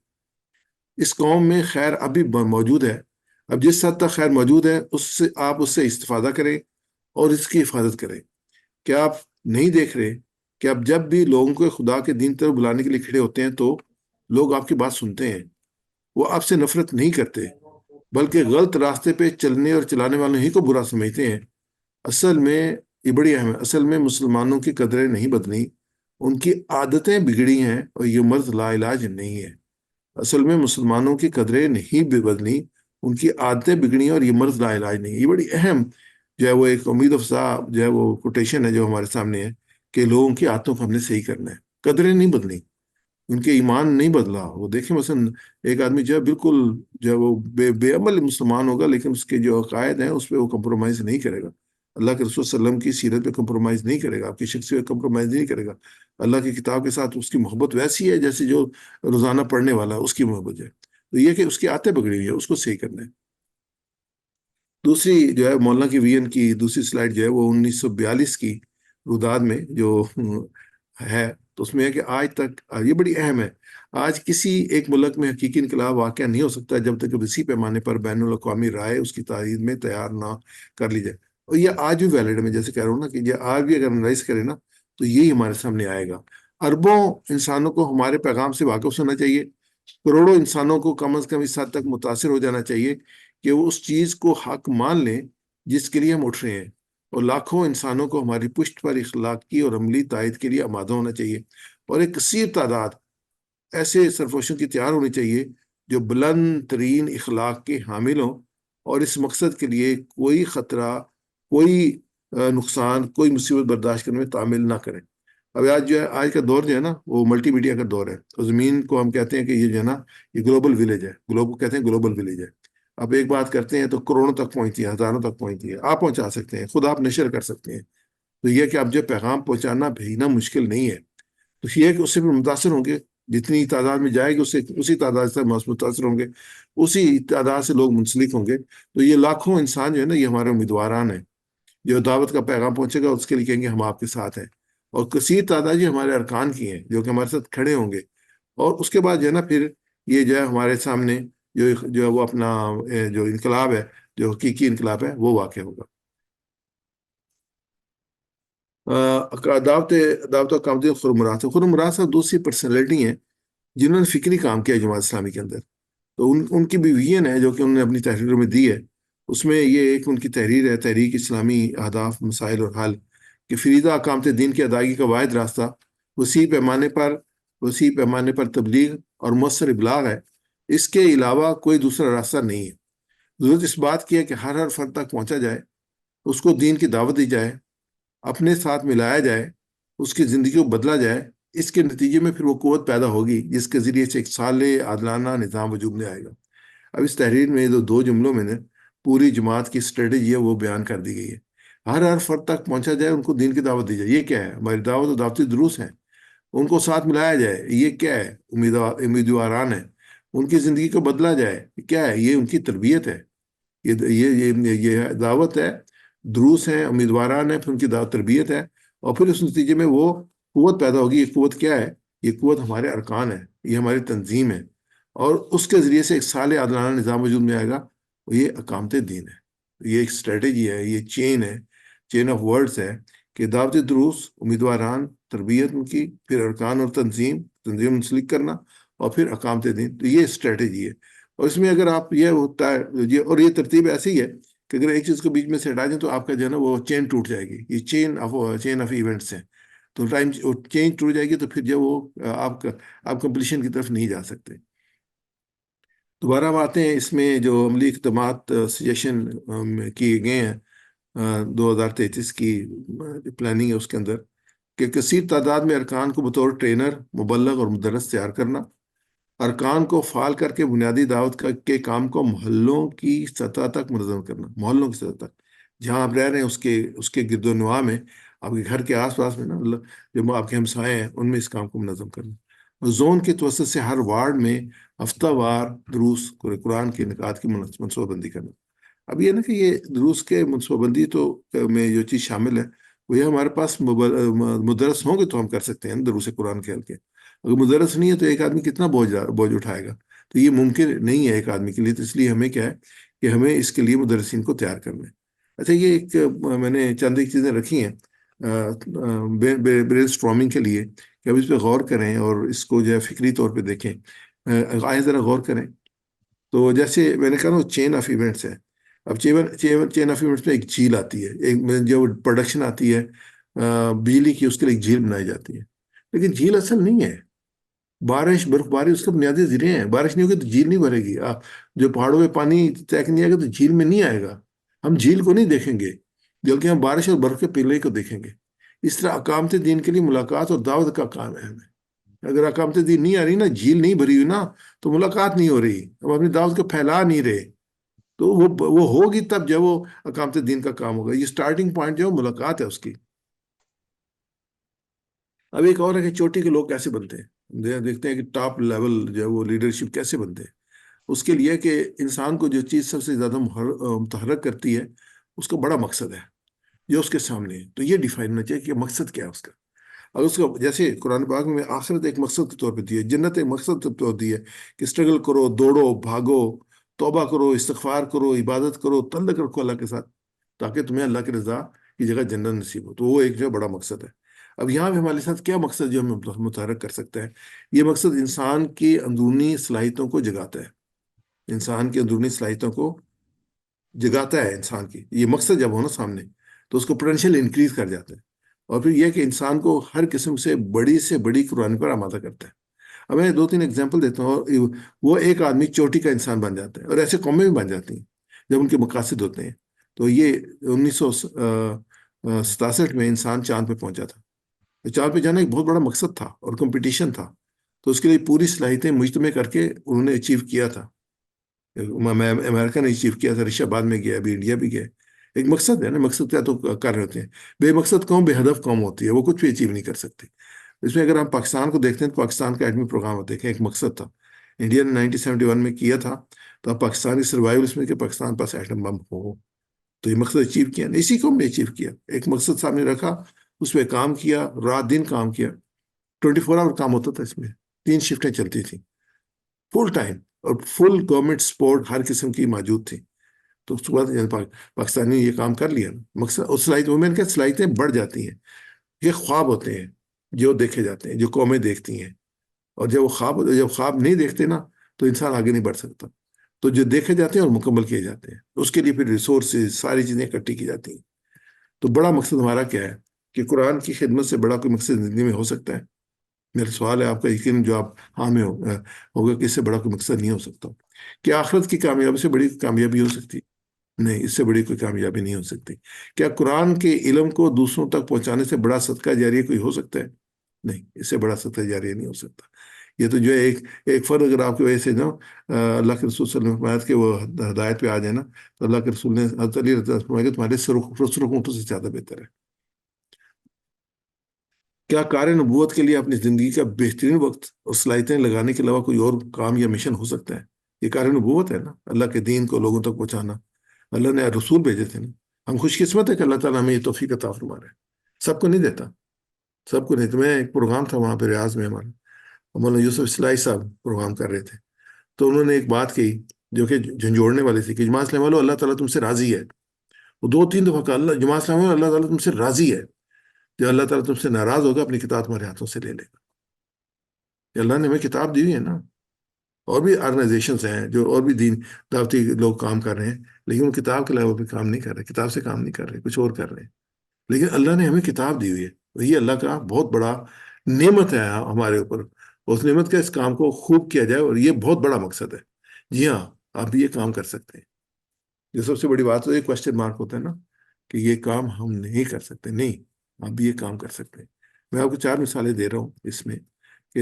اس قوم میں خیر ابھی موجود ہے. اب جس حد تک خیر موجود ہے آپ اس سے استفادہ کریں اور اس کی حفاظت کریں. کیا آپ نہیں دیکھ رہے کہ اب جب بھی لوگوں کو خدا کے دین طرف بلانے کے لیے کھڑے ہوتے ہیں تو لوگ آپ کی بات سنتے ہیں، وہ آپ سے نفرت نہیں کرتے بلکہ غلط راستے پہ چلنے اور چلانے والوں ہی کو برا سمجھتے ہیں. اصل میں یہ بڑی اہم ہے. اصل میں مسلمانوں کی قدریں نہیں بدلی، ان کی عادتیں بگڑی ہیں اور یہ مرض لا علاج نہیں ہے. اصل میں مسلمانوں کی قدریں نہیں بدلی، ان کی عادتیں بگڑی ہیں اور یہ مرض لا علاج نہیں ہے. یہ بڑی اہم جو ہے وہ ایک امید افزا جو ہے وہ کوٹیشن ہے جو ہمارے سامنے ہے کہ لوگوں کی عادتوں کو ہم نے صحیح کرنا ہے. قدریں نہیں بدلی، ان کے ایمان نہیں بدلا. وہ دیکھیں مثلا ایک آدمی جو ہے بالکل جو ہے وہ بے عمل مسلمان ہوگا لیکن اس کے جو عقائد ہیں اس پہ وہ کمپرومائز نہیں کرے گا. اللہ کے رسول صلی اللہ علیہ وسلم کی سیرت پہ کمپرومائز نہیں کرے گا، آپ کی شخصیت پہ کمپرومائز نہیں کرے گا. اللہ کی کتاب کے ساتھ اس کی محبت ویسی ہے جیسے جو روزانہ پڑھنے والا ہے اس کی محبت ہے. تو یہ کہ اس کی عادتیں بگڑی ہوئی ہے، اس کو صحیح کرنا ہے. دوسری جو ہے مولانا کی ویژن کی دوسری سلائڈ جو ہے وہ 1942 کی روداد میں جو ہے، تو اس میں ہے کہ آج تک یہ بڑی اہم ہے. آج کسی ایک ملک میں حقیقی انقلاب واقع نہیں ہو سکتا جب تک اسی پیمانے پر بین الاقوامی رائے اس کی تائید میں تیار نہ کر لی جائے. اور یہ آج بھی ویلڈ ہے. میں جیسے کہہ رہا ہوں نا کہ یہ آج بھی اگر انالائز کرے نا تو یہی ہمارے سامنے آئے گا. اربوں انسانوں کو ہمارے پیغام سے واقف ہونا چاہیے. کروڑوں انسانوں کو کم از کم اس حد تک متاثر ہو جانا چاہیے کہ وہ اس چیز کو حق مان لیں جس کے لیے ہم اٹھ رہے ہیں. اور لاکھوں انسانوں کو ہماری پشت پر اخلاقی اور عملی تائید کے لیے آمادہ ہونا چاہیے. اور ایک کثیر تعداد ایسے سرفروشوں کی تیار ہونی چاہیے جو بلند ترین اخلاق کے حامل ہوں اور اس مقصد کے لیے کوئی خطرہ، کوئی نقصان، کوئی مصیبت برداشت کرنے میں تعمیل نہ کریں. اب آج کا دور جو ہے نا وہ ملٹی میڈیا کا دور ہے. تو زمین کو ہم کہتے ہیں کہ یہ جو ہے نا یہ گلوبل ولیج ہے. کہتے ہیں گلوبل ولیج ہے. آپ ایک بات کرتے ہیں تو کروڑوں تک پہنچتی ہے، ہزاروں تک پہنچتی ہے. آپ پہنچا سکتے ہیں، خود آپ نشر کر سکتے ہیں. تو یہ کہ آپ جو پیغام پہنچانا بھیجنا مشکل نہیں ہے. تو یہ ہے کہ اس سے بھی متاثر ہوں گے. جتنی تعداد میں جائے گی اسی تعداد سے متاثر ہوں گے، اسی تعداد سے لوگ منسلک ہوں گے. تو یہ لاکھوں انسان جو ہے نا یہ ہمارے امیدواران ہیں. جو دعوت کا پیغام پہنچے گا اس کے لیے کہیں گے ہم آپ کے ساتھ ہیں، اور کثیر تعداد یہ ہمارے ارکان کی ہیں جو کہ ہمارے ساتھ کھڑے ہوں گے، اور اس کے بعد جو ہے نا پھر یہ جو ہے ہمارے سامنے جو ہے وہ اپنا جو انقلاب ہے، جو حقیقی انقلاب ہے، وہ واقع ہوگا۔ دعوت دعوت و کامدین خرمرات صاحب دوسری پرسنالٹی ہیں جنہوں نے فکری کام کیا جماعت اسلامی کے اندر، تو ان کی بھی ویژن ہے جو کہ انہوں نے اپنی تحریروں میں دی ہے۔ اس میں یہ ایک ان کی تحریر ہے، تحریک اسلامی اہداف، مسائل اور حل، کہ فریضہ اقامت دین کی ادائیگی کا واحد راستہ وسیع پیمانے پر وسیع پیمانے پر تبلیغ اور مؤثر ابلاغ ہے، اس کے علاوہ کوئی دوسرا راستہ نہیں ہے۔ ضرورت اس بات کی ہے کہ ہر فرد تک پہنچا جائے، اس کو دین کی دعوت دی جائے، اپنے ساتھ ملایا جائے، اس کی زندگی کو بدلا جائے۔ اس کے نتیجے میں پھر وہ قوت پیدا ہوگی جس کے ذریعے سے ایک صالح عادلانہ نظام وجود میں آئے گا۔ اب اس تحریر میں جو دو جملوں میں نے پوری جماعت کی اسٹریٹجی ہے وہ بیان کر دی گئی ہے۔ ہر فرد تک پہنچا جائے، ان کو دین کی دعوت دی جائے، یہ کیا ہے؟ ہماری دعوت و دعوتی دروس ہیں۔ ان کو ساتھ ملایا جائے، یہ کیا ہے؟ امیدواران ہے۔ ان کی زندگی کو بدلا جائے، کیا ہے؟ یہ ان کی تربیت ہے، یہ دعوت ہے، دروس ہیں، امیدواران ہیں، پھر ان کی دعوت تربیت ہے، اور پھر اس نتیجے میں وہ قوت پیدا ہوگی۔ یہ قوت کیا ہے؟ یہ قوت ہمارے ارکان ہے، یہ ہماری تنظیم ہے، اور اس کے ذریعے سے ایک صالح عادلانہ نظام وجود میں آئے گا، یہ اقامت دین ہے۔ یہ ایک اسٹریٹجی ہے، یہ چین ہے، چین آف ورڈز ہے، کہ دعوتی دروس، امیدواران، تربیت ان کی، پھر ارکان اور تنظیم منسلک کرنا، اور پھر اقامت دین۔ تو یہ اسٹریٹجی ہے، اور اس میں اگر آپ یہ ہوتا ہے اور یہ ترتیب ایسی ہے کہ اگر ایک چیز کو بیچ میں سے ہٹا دیں تو آپ کا جو ہے نا وہ چین ٹوٹ جائے گی۔ یہ چین آف ایونٹس ہیں، تو ٹائم چین ٹوٹ جائے گی تو پھر جو وہ آپ کمپلیشن کی طرف نہیں جا سکتے۔ دوبارہ ہم آتے ہیں اس میں جو عملی اقدامات سجیشن کیے گئے ہیں 2033 کی پلاننگ ہے اس کے اندر، کہ کثیر تعداد میں ارکان کو بطور ٹرینر، مبلغ اور مدرس تیار کرنا، ارکان کو فعال کر کے بنیادی دعوت کے کام کو محلوں کی سطح تک منظم کرنا، محلوں کی سطح تک جہاں آپ رہ رہے ہیں اس کے گرد و نواح میں، آپ کے گھر کے آس پاس میں نا، جو آپ کے ہمسائے ہیں ان میں اس کام کو منظم کرنا، اور زون کے توسط سے ہر وارڈ میں ہفتہ وار دروس قرآن کے انعقاد کی منصوبہ بندی کرنا۔ اب یہ نا کہ یہ دروس کے منصوبہ بندی تو میں جو چیز شامل ہے وہ یہ ہمارے پاس مدرس ہوں گے تو ہم کر سکتے ہیں دروس قرآن کے حلقے۔ اگر مدرس نہیں ہے تو ایک آدمی کتنا بوجھ اٹھائے گا؟ تو یہ ممکن نہیں ہے ایک آدمی کے لیے، تو اس لیے ہمیں کیا ہے کہ ہمیں اس کے لیے مدرسین کو تیار کرنا ہے۔ اچھا، یہ ایک میں نے چند ایک چیزیں رکھی ہیں برین اسٹارمنگ کے لیے کہ اب اس پہ غور کریں اور اس کو جو ہے فکری طور پہ دیکھیں۔ آئیں ذرا غور کریں۔ تو جیسے میں نے کہا نا چین آف ایونٹس ہے، اب چین آف ایونٹس میں ایک جھیل آتی ہے، ایک جو پروڈکشن آتی ہے بجلی کی، اس کے لیے ایک جھیل بنائی جاتی ہے، لیکن جھیل اصل نہیں ہے۔ بارش، برف باری اس کے بنیادی ذریعے ہیں۔ بارش نہیں ہوگی تو جھیل نہیں بھرے گی۔ جو پہاڑوں میں پانی طے نہیں آئے گا تو جھیل میں نہیں آئے گا۔ ہم جھیل کو نہیں دیکھیں گے بلکہ ہم بارش اور برف کے پلے کو دیکھیں گے۔ اس طرح اقامت دین کے لیے ملاقات اور دعوت کا کام ہے ہمیں۔ اگر اقامت دین نہیں آ رہی نا، جھیل نہیں بھری ہوئی نا، تو ملاقات نہیں ہو رہی، ہم اپنی دعوت کو پھیلا نہیں رہے، تو وہ ہوگی تب جب وہ اقامت دین کا کام ہوگا۔ یہ سٹارٹنگ پوائنٹ جو ہے ملاقات ہے اس کی۔ اب ایک اور ہے کہ چوٹی کے لوگ کیسے بنتے ہیں، دیکھتے ہیں کہ ٹاپ لیول جو ہے وہ لیڈرشپ کیسے بنتے ہیں۔ اس کے لیے کہ انسان کو جو چیز سب سے زیادہ متحرک کرتی ہے اس کا بڑا مقصد ہے جو اس کے سامنے ہے، تو یہ ڈیفائن ہونا چاہیے کہ مقصد کیا ہے اس کا۔ اور اس کا جیسے قرآن پاک میں آخرت ایک مقصد کے طور پہ دی ہے، جنت ایک مقصد کے طور دی ہے کہ اسٹرگل کرو، دوڑو، بھاگو، توبہ کرو، استغفار کرو، عبادت کرو، تعلق رکھو اللہ کے ساتھ، تاکہ تمہیں اللہ کی رضا کی جگہ جنت نصیب ہو۔ تو وہ ایک جو بڑا مقصد ہے۔ اب یہاں پہ ہمارے ساتھ کیا مقصد جو ہمیں متحرک کر سکتا ہے؟ یہ مقصد انسان کی اندرونی صلاحیتوں کو جگاتا ہے، انسان کی اندرونی صلاحیتوں کو جگاتا ہے۔ انسان کی یہ مقصد جب ہو نا سامنے تو اس کو پوٹینشیل انکریز کر جاتا ہے، اور پھر یہ کہ انسان کو ہر قسم سے بڑی قربانی پر آمادہ کرتا ہے۔ اب میں 2-3 ایگزامپل دیتا ہوں، اور وہ ایک آدمی چوٹی کا انسان بن جاتا ہے، اور ایسے قومیں بھی بن جاتی ہیں جب ان کے مقاصد ہوتے ہیں۔ تو یہ 1967 میں انسان چاند پہ پہنچا تھا۔ چاند پہ جانا ایک بہت بڑا مقصد تھا اور کمپٹیشن تھا، تو اس کے لیے پوری صلاحیتیں مجتمع کر کے انہوں نے اچیو کیا تھا۔ میں امریکہ نے اچیو کیا تھا، رشیا بعد میں گیا، ابھی انڈیا بھی گیا۔ ایک مقصد ہے نا، مقصد کیا تو کر رہے ہوتے ہیں۔ بے مقصد قوم بے ہدف قوم ہوتی ہے، وہ کچھ بھی اچیو نہیں کر سکتی۔ اس میں اگر ہم پاکستان کو دیکھتے ہیں تو پاکستان کا ایٹمی پروگرام دیکھیں، ایک مقصد تھا، انڈیا نے 1971 میں کیا تھا، تو اب پاکستانی سروائیول اس میں کہ پاکستان پاس ایٹم بم ہو۔ تو یہ مقصد اچیو کیا نا، اسی کو ہم نے اچیو کیا. ایک مقصد سامنے رکھا، اس پہ کام کیا، رات دن کام کیا. 24 آور کام ہوتا تھا اس میں، 3 شفٹیں چلتی تھیں فل ٹائم، اور فل گورنمنٹ سپورٹ ہر قسم کی موجود تھی. تو اس کے بعد پاکستانی یہ کام کر لیا نا. مقصد اور صلاحیت، وومین کے صلاحیتیں بڑھ جاتی ہیں. یہ خواب ہوتے ہیں جو دیکھے جاتے ہیں، جو قومیں دیکھتی ہیں. اور جب خواب نہیں دیکھتے نا تو انسان آگے نہیں بڑھ سکتا. تو جو دیکھے جاتے ہیں اور مکمل کیے جاتے ہیں، اس کے لیے پھر ریسورسز ساری چیزیں اکٹھی کی جاتی ہیں. تو بڑا مقصد ہمارا کیا ہے کہ قرآن کی خدمت سے بڑا کوئی مقصد زندگی میں ہو سکتا ہے؟ میرا سوال ہے آپ کا، یقین جو آپ ہاں میں ہوگا کہ اس سے بڑا کوئی مقصد نہیں ہو سکتا. کیا آخرت کی کامیابی سے بڑی کامیابی ہو سکتی؟ نہیں، اس سے بڑی کوئی کامیابی نہیں ہو سکتی. کیا قرآن کے علم کو دوسروں تک پہنچانے سے بڑا صدقہ جاریہ کوئی ہو سکتا ہے؟ نہیں، اس سے بڑا صدقہ جاریہ نہیں ہو سکتا. یہ تو جو ہے ایک فرد اگر آپ کی وجہ سے نا اللہ کے رسول صلی اللہ علیہ وسلم نے فرمایا کہ وہ ہدایت پہ آ جائے نا، تو اللہ کے رسول نے حضرت علی رضی اللہ عنہ فرمایا کہ تمہارے سرخ اونٹوں سے زیادہ بہتر ہے. کیا کار نبوت کے لیے اپنی زندگی کا بہترین وقت اور صلاحیتیں لگانے کے علاوہ کوئی اور کام یا مشن ہو سکتا ہے؟ یہ کار نبوت ہے نا، اللہ کے دین کو لوگوں تک پہنچانا. اللہ نے رسول بھیجے تھے نا. ہم خوش قسمت ہے کہ اللہ تعالیٰ ہمیں یہ توفیق عطا فرما رہا ہے. سب کو نہیں دیتا، سب کو نہیں. تو میں ایک پروگرام تھا وہاں پہ ریاض میں، ہمارا مولانا یوسف اصلاحی صاحب پروگرام کر رہے تھے. تو انہوں نے ایک بات کہی جو کہ جھنجھوڑنے والی تھی کہ جماعت اسلامی والو، اللہ تعالیٰ تم سے راضی ہے. وہ 2-3 دفعہ کہا، اللہ جماعت اسلامی والو، اللہ تعالیٰ تم سے راضی ہے. جو اللہ تعالیٰ تم سے ناراض ہوگا اپنی کتاب تمہارے ہاتھوں سے لے لے گا. کہ اللہ نے ہمیں کتاب دی ہوئی ہے نا. اور بھی آرگنائزیشنز ہیں جو اور بھی دین دعوتی لوگ کام کر رہے ہیں، لیکن وہ کتاب کے علاوہ بھی کام نہیں کر رہے، کتاب سے کام نہیں کر رہے، کچھ اور کر رہے ہیں. لیکن اللہ نے ہمیں کتاب دی ہوئی ہے. وہی اللہ کا بہت بڑا نعمت ہے ہمارے اوپر. اس نعمت کا اس کام کو خوب کیا جائے، اور یہ بہت بڑا مقصد ہے. جی ہاں، آپ بھی یہ کام کر سکتے ہیں. یہ سب سے بڑی بات ہے، کوشچن مارک ہوتا ہے نا کہ یہ کام ہم نہیں کر سکتے. نہیں، آپ بھی یہ کام کر سکتے ہیں. میں آپ کو 4 مثالیں دے رہا ہوں اس میں کہ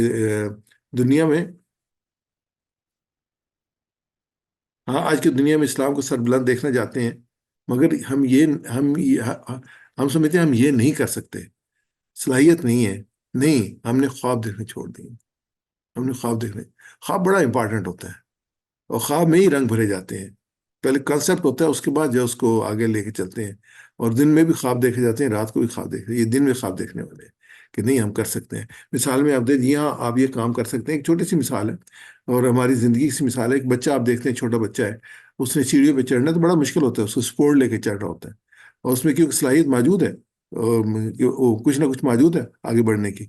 دنیا میں، ہاں آج کی دنیا میں اسلام کو سربلند دیکھنا چاہتے ہیں، مگر ہم سمجھتے ہیں ہم یہ نہیں کر سکتے، صلاحیت نہیں ہے. نہیں، ہم نے خواب دیکھنے چھوڑ دیے. ہم نے خواب بڑا امپارٹنٹ ہوتا ہے، اور خواب میں ہی رنگ بھرے جاتے ہیں. پہلے کنسپٹ ہوتا ہے، اس کے بعد جو اس کو آگے لے کے چلتے ہیں. اور دن میں بھی خواب دیکھے جاتے ہیں، رات کو بھی خواب دیکھتے ہیں. یہ دن میں خواب دیکھنے والے ہیں کہ نہیں ہم کر سکتے ہیں. مثال میں آپ دے جی ہاں آپ یہ کام کر سکتے ہیں. ایک چھوٹی سی مثال ہے اور ہماری زندگی کی مثال ہے. ایک بچہ آپ دیکھتے ہیں، چھوٹا بچہ ہے، اس نے سیڑھیوں پہ چڑھنا تو بڑا مشکل ہوتا ہے، اس کو سپورٹ لے کے چڑھ رہا ہوتا ہے. اور اس میں کیونکہ صلاحیت موجود ہے، اور کچھ نہ کچھ موجود ہے آگے بڑھنے کی،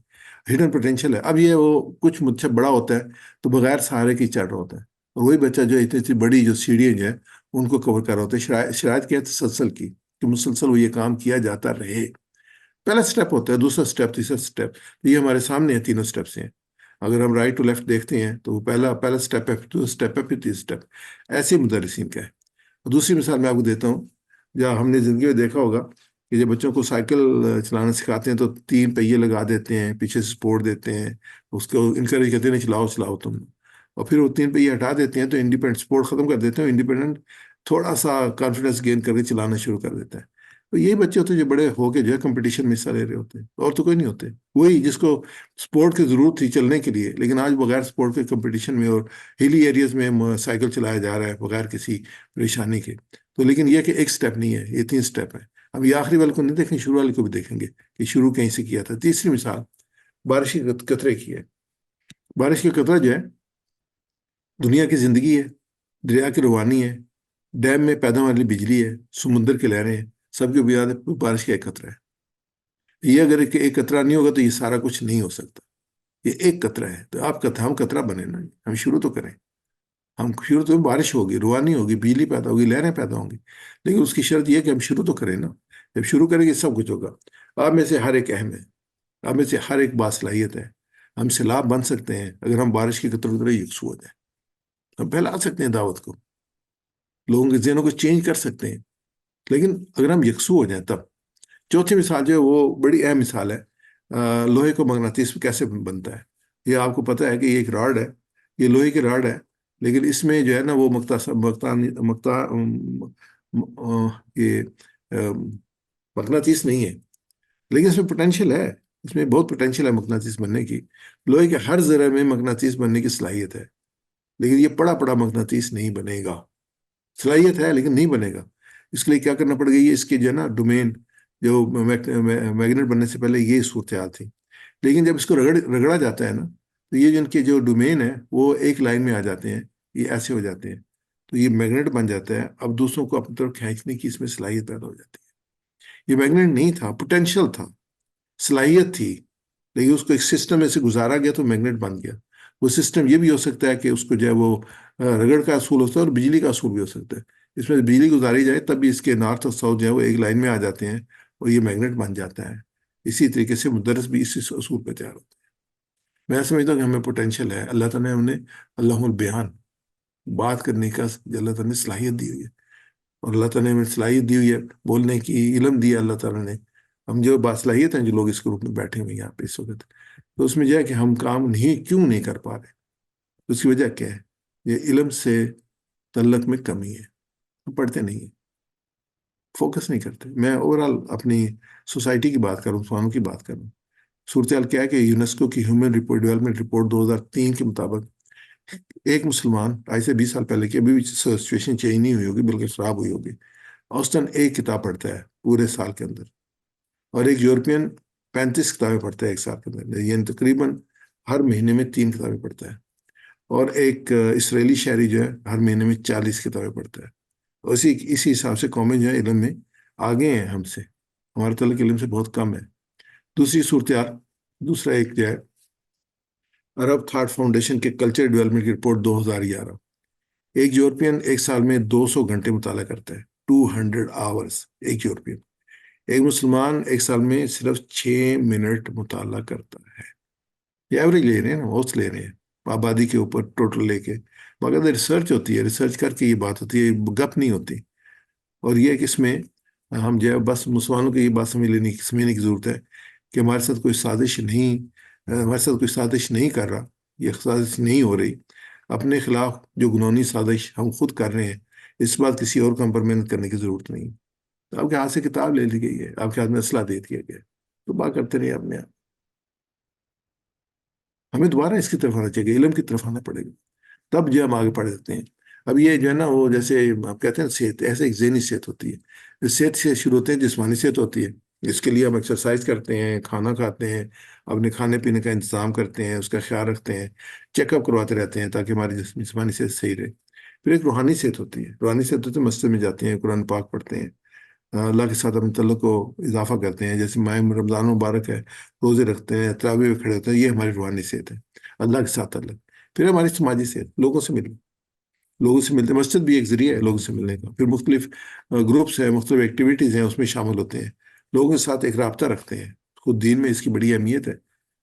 ہڈن پوٹینشیل ہے. اب یہ وہ کچھ مجھ سے بڑا ہوتا ہے تو بغیر سہارے کی چڑھ رہا ہوتا ہے. اور وہی بچہ جو اتنی اتنی بڑی جو سیڑھیاں جو ہے ان کو کور کر رہا ہوتا ہے. شرائط کیا ہے؟ تسلسل کی، کہ مسلسل وہ یہ کام کیا جاتا رہے. پہلا سٹیپ ہوتا ہے، دوسرا سٹیپ، تیسرا سٹیپ. یہ ہمارے سامنے ہیں، تینوں سٹیپس ہیں. اگر ہم رائٹ ٹو لیفٹ دیکھتے ہیں تو وہ پہلا سٹیپ ہے، پھر دوسرا سٹیپ ہے، پھر تیسرا سٹیپ. ایسے مدرسین کا ہے. دوسری مثال میں آپ کو دیتا ہوں، جہاں ہم نے زندگی میں دیکھا ہوگا کہ جب بچوں کو سائیکل چلانا سکھاتے ہیں تو 3 پہیے لگا دیتے ہیں، پیچھے سے سپورٹ دیتے ہیں، اس کو انکریج کرتے ہیں چلاؤ چلاؤ تم. اور پھر وہ 3 پہیے ہٹا دیتے ہیں تو انڈیپینڈنٹ سپورٹ ختم کر دیتے ہیں، انڈیپینڈنٹ تھوڑا سا کانفیڈنس گین کر کے چلانا شروع کر دیتا ہے. تو یہی بچے ہوتے ہیں جو بڑے ہو کے جو ہے کمپٹیشن میں حصہ لے رہے ہوتے ہیں، اور تو کوئی نہیں ہوتے. وہی جس کو سپورٹ کی ضرورت تھی چلنے کے لیے، لیکن آج بغیر سپورٹ کے کمپٹیشن میں اور ہیلی ایریاز میں سائیکل چلایا جا رہا ہے بغیر کسی پریشانی کے. تو لیکن یہ کہ ایک سٹیپ نہیں ہے، یہ 3 سٹیپ ہے. اب یہ آخری والے کو نہیں دیکھیں، شروع والے کو بھی دیکھیں گے کہ شروع کہیں سے کیا تھا. تیسری مثال بارش کے قطرے کی ہے. بارش کے قطرہ جو ہے دنیا کی زندگی ہے، دریا کی روانی ہے، ڈیم میں پیدا ہونے والی بجلی ہے، سمندر کی لہریں ہیں، سب کی بنیاد بارش کا ایک قطرہ ہے. یہ اگر ایک قطرہ نہیں ہوگا تو یہ سارا کچھ نہیں ہو سکتا. یہ ایک قطرہ ہے. تو ہم قطرہ بنے نا، ہم شروع تو کریں. ہم شروع تو بارش ہوگی، روانی ہوگی، بجلی پیدا ہوگی، لہریں پیدا ہوں گی، لیکن اس کی شرط یہ کہ ہم شروع تو کریں نا. جب شروع کریں گے سب کچھ ہوگا. آپ میں سے ہر ایک اہم ہے، آپ میں سے ہر ایک باصلاحیت ہے. ہم سیلاب بن سکتے ہیں اگر ہم بارش کی قطروں کی طرح یکسو ہو جائیں. ہم پھیلا سکتے ہیں دعوت کو، لوگوں کے ذہنوں کو چینج کر سکتے ہیں، لیکن اگر ہم یکسو ہو جائیں تب. چوتھی مثال جو ہے وہ بڑی اہم مثال ہے. لوہے کو مغناطیس کیسے بنتا ہے؟ یہ آپ کو پتہ ہے کہ یہ ایک راڈ ہے، یہ لوہے کی راڈ ہے، لیکن اس میں جو ہے نا وہ یہ مغناطیس نہیں ہے، لیکن اس میں پوٹینشیل ہے. اس میں بہت پوٹینشیل ہے مغناطیس بننے کی. لوہے کے ہر ذرے میں مغناطیس بننے کی صلاحیت ہے، لیکن یہ پڑا پڑا مغناطیس نہیں بنے گا. صلاحیت ہے لیکن نہیں بنے گا. اس کے لیے کیا کرنا پڑ گئی ہے، اس کے جو ہے نا ڈومین، جو میگنیٹ بننے سے پہلے یہ صورتحال تھی، لیکن جب اس کو رگڑا جاتا ہے نا، تو یہ جن کے جو ڈومین ہے وہ ایک لائن میں آ جاتے ہیں، یہ ایسے ہو جاتے ہیں، تو یہ میگنیٹ بن جاتا ہے، اب دوسروں کو اپنی طرف کھینچنے کی اس میں صلاحیت پیدا ہو جاتی ہے۔ یہ میگنیٹ نہیں تھا، پوٹینشیل تھا، صلاحیت تھی، لیکن اس کو ایک سسٹم میں سے گزارا گیا تو میگنیٹ بن گیا۔ وہ سسٹم یہ بھی ہو سکتا ہے کہ اس کو جو ہے وہ رگڑ کا اصول ہوتا ہے اور بجلی کا اصول بھی ہو سکتا ہے، اس میں بجلی گزاری جائے تب بھی اس کے نارتھ اور ساؤتھ جو ہے وہ ایک لائن میں آ جاتے ہیں اور یہ میگنیٹ بن جاتا ہے۔ اسی طریقے سے مدرس بھی اسی اصول پہ تیار ہوتا ہے۔ میں سمجھتا ہوں کہ ہمیں پوٹینشیل ہے، اللہ تعالیٰ نے ہمیں اللہ البیان، بات کرنے کا اللہ تعالیٰ نے صلاحیت دی ہوئی ہے، اور اللہ تعالیٰ نے ہمیں صلاحیت دی ہوئی ہے بولنے کی، علم دیا اللہ تعالیٰ نے۔ ہم جو باصلاحیت ہیں جو لوگ اس گروپ میں بیٹھے ہوئے ہیں یہاں پہ اس وقت، تو اس میں جو ہے کہ ہم کام نہیں کیوں نہیں کر پا رہے، اس کی وجہ کیا ہے؟ یہ علم سے تعلق میں کمی ہے، ہم پڑھتے نہیں ہیں، فوکس نہیں کرتے۔ میں اوورال اپنی سوسائٹی کی بات کروں، مسلمانوں کی بات کروں، صورتحال کیا ہے کہ یونیسکو کی ہیومن ڈیولپمنٹ رپورٹ 2003 کے مطابق ایک مسلمان آج سے 20 سال پہلے کی، ابھی بھی سچویشن چینج نہیں ہوئی ہوگی بلکہ خراب ہوئی ہوگی، اوسطاً ایک کتاب پڑھتا ہے پورے سال کے اندر، اور ایک یورپین 35 کتابیں پڑھتا ہے ایک سال کے اندر، یعنی تقریباً ہر مہینے میں 3 کتابیں پڑھتا ہے، اور ایک اسرائیلی شہری جو ہے ہر مہینے میں 40 کتابیں پڑھتا ہے۔ اور اسی حساب سے قومیں جو ہے علم میں آگے ہیں ہم سے، ہمارا تعلق علم سے بہت کم ہے۔ دوسری صورتحال، دوسرا ایک جو ہے عرب تھاٹ فاؤنڈیشن کے کلچر ڈیولپمنٹ کی رپورٹ 2011، ایک یورپین ایک سال میں 200 گھنٹے مطالعہ کرتا ہے، 200 آورس، ایک یورپین۔ ایک مسلمان ایک سال میں صرف 6 منٹ مطالعہ کرتا ہے۔ یہ ایوریج لے رہے ہیں نا، اوسط لے رہے ہیں آبادی کے اوپر ٹوٹل لے کے، مگر ریسرچ ہوتی ہے، ریسرچ کر کے یہ بات ہوتی ہے، گپ نہیں ہوتی۔ اور یہ کہ اس میں ہم جو ہے بس مسلمانوں کو یہ بات سمجھنے کی ضرورت ہے کہ ہمارے ساتھ کوئی سازش نہیں، ہمارے ساتھ کوئی سازش نہیں کر رہا، یہ سازش نہیں ہو رہی، اپنے خلاف جو گنہانی سازش ہم خود کر رہے ہیں، اس بات کسی اور کو ہم پر محنت کرنے کی ضرورت نہیں۔ تو آپ کے ہاتھ سے کتاب لے لی گئی ہے، آپ کے ہاتھ میں اسلحہ دے دیا گیا ہے، تو بات کرتے رہیے اپنے آپ۔ ہمیں دوبارہ اس کی طرف آنا چاہیے، علم کی طرف آنا پڑے گا، تب جو ہم آگے پڑھ سکتے ہیں۔ اب یہ جو ہے نا وہ جیسے آپ کہتے ہیں صحت، ایسے ایک ذہنی صحت ہوتی ہے، صحت سے شروع ہوتے ہیں، جسمانی صحت ہوتی ہے، اس کے لیے ہم ایکسرسائز کرتے ہیں، کھانا کھاتے ہیں، اپنے کھانے پینے کا انتظام کرتے ہیں، اس کا خیال رکھتے ہیں، چیک اپ کرواتے رہتے ہیں تاکہ ہماری جسمانی صحت صحیح رہے۔ پھر ایک روحانی صحت ہوتی ہے، روحانی صحت ہوتی ہے مسجد میں جاتے ہیں، قرآن پاک پڑھتے ہیں، اللہ کے ساتھ اپنے تعلق کو اضافہ کرتے ہیں، جیسے ماہ رمضان مبارک ہے، روزے رکھتے ہیں، تراویح میں کھڑے ہوتے ہیں، یہ ہماری روحانی صحت ہے، اللہ کے ساتھ تعلق۔ پھر ہماری سماجی صحت، لوگوں سے ملنا، لوگوں سے ملتے، مسجد بھی ایک ذریعہ ہے لوگوں سے ملنے کا، پھر مختلف گروپس ہیں، مختلف ایکٹیویٹیز ہیں، اس میں شامل ہوتے ہیں، لوگوں کے ساتھ ایک رابطہ رکھتے ہیں، خود دین میں اس کی بڑی اہمیت ہے۔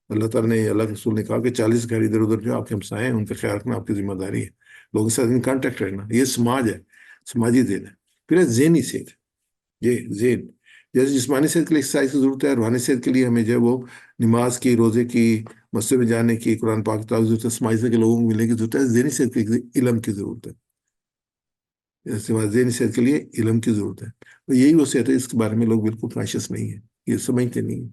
اللہ تعالیٰ نے، اللہ کے رسول نے کہا کہ 40 گھر ادھر ادھر جو آپ کے ہمسائے ہیں ان کا خیال رکھنا آپ کی ذمہ داری ہے، لوگوں کے ساتھ ان کانٹیکٹ رہنا، یہ سماج ہے، سماجی دین ہے۔ پھر ہے ذہنی صحت، یہ ذہن، جیسے جسمانی صحت کے لیے ایکسرسائز کی ضرورت ہے، روحانی صحت کے لیے ہمیں جو ہے وہ نماز کی، روزے کی، مسجد میں جانے کی، قرآن پاک کی تلاوت کی ضرورت ہے، سماجی صحت کے لوگوں کو ملنے کی ضرورت ہے، ذہنی صحت کے لیے علم کی ضرورت ہے، ذہنی صحت کے لیے علم کی ضرورت ہے۔ تو یہی وہ صحت ہے اس کے بارے میں لوگ بالکل کانشیس نہیں ہیں، یہ سمجھتے نہیں ہیں